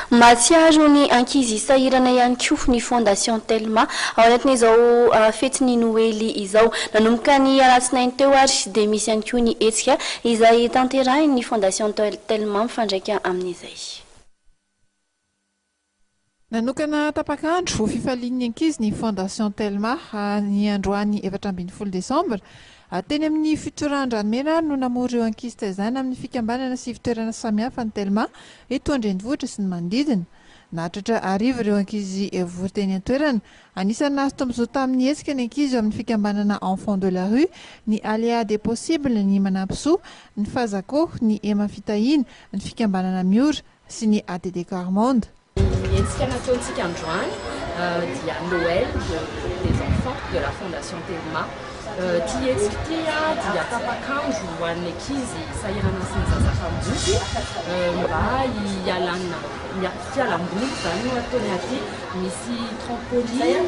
Matsiaro ny ankizy sahirana ihany koa ny fondation Telma ao anatin'izao fetiny Noely izao nanomboka ny alatsinainy teo ary dia misy ihany koa ny hetsika izay tanterahin'ny fondation Telma mifandraika amin'izay. Nanokana tapakandro fifalian'ny ankizy ny fondation Telma ny androany 7 Desambra teny amin'ny fitoeran-dranomena no namory ireo ankizy taizana amin'ny fikambanana sy fitoerana samihafa ny Telma eto an-drenivohitra sy ny manodidina. Nahatratra arivo ireo ankizy vory teny an-toerana. Anisany nahazo tombontsao tamin'ny hetsika ny ankizy eo amin'ny fikambanana Enfants de la rue, ny Aléa des possibles, ny Manampisoa, ny Fazako, ny Ema Fitahiana, ny fikambanana Miora sy ny ADD Carmonde. Hetsika nataontsika androany dia Noël des enfants de la fondation Telma. Ty hetsika ty dia tapakandro ho an'ny ankizy sahirana sy ny zazafamboky mba hialana fialamboly zany no ataony aty. Misy trampoline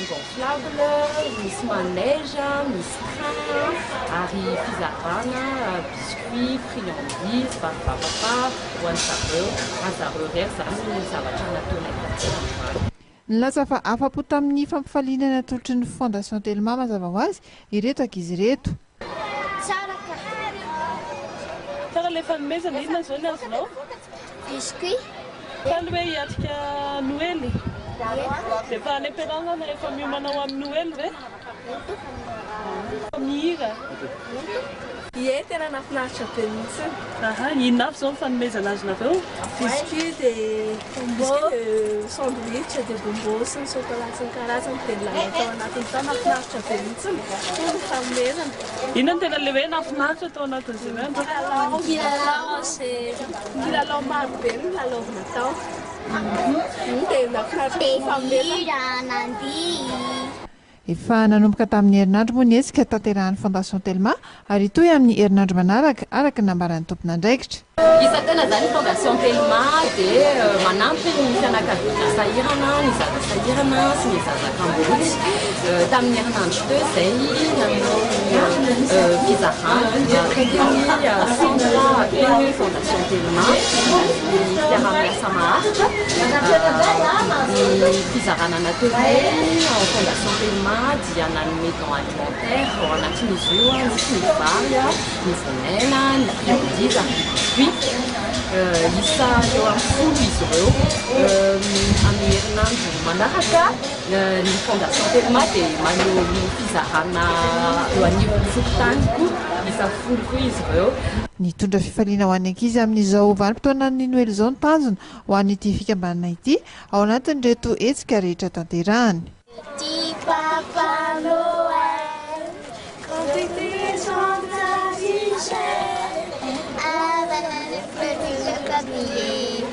gonflable, misy manège, misy train ary fizarana biscuit, friandises, barbapapa, ho an'ny zareo rery zany ny zavatra nataony aty androany. Nilatsa fa afapo tamin'ny fampifaliana natolotry ny fondation Telma mazava ho azy ireto ankizy ireto. Tsara le fanomezana inona zao ny azonao? Biscuit. Faly hoe hiatrika Noely. Dia fa any am-pianarana na efa miomanao amin'ny Noely ve? Mihira. Ie, tena nafinaritra be mihitsy. Inona avy zao ny fanomezana azy nareo? Biscuit sandwich dia bonbon sy ny chocolat sy ny karazany tena atao anatiny tao nafinaritra be mihitsy ny fanomezana. Inona ny tena le hoe nafinaritra tao anatin'izay kilalao maro be ny lalaovina tao. Dia nafinaritra fanomezana. Efa nanomboka tamin'ny herinandro moa ny hetsika tanterahan'ny fondation Telma ary toy amin'ny herinandro manaraka araka ny nambaran'ny tompon'andraikitra. Isan-taona zany fondation Telma dia manampy ny fianakaviana sahirana, ny zaza sahirana sy ny zazak'ambotsy. Tamin'ny herinandro teo izay nanao fizarana tokony centre appelé fondation Telma ny fiaraha-miasa maharitra. Ny fizarana natao teo fondation Telma dia nanome don alimentaire ao anatin'izy io misy ny vary, ny voamaina, ny friandises ary biscuit. Isa eo amin'ny 10 izy ireo. Amin'ny herinandro manaraka ny fondation Telma dia maneho fizarana eo anivon'ny fokontany koa isa 10 koa izy ireo. Nitondra fifaliana ho an'ny ankizy amin'izao vanim-potoanan'ny Noely izao ny tanjona ho an'ity fikambanana ity ao anatin'ireto hetsika rehetra tanterahany. Petit Papa Noël, quand tu descends ta avec les petits tabliers.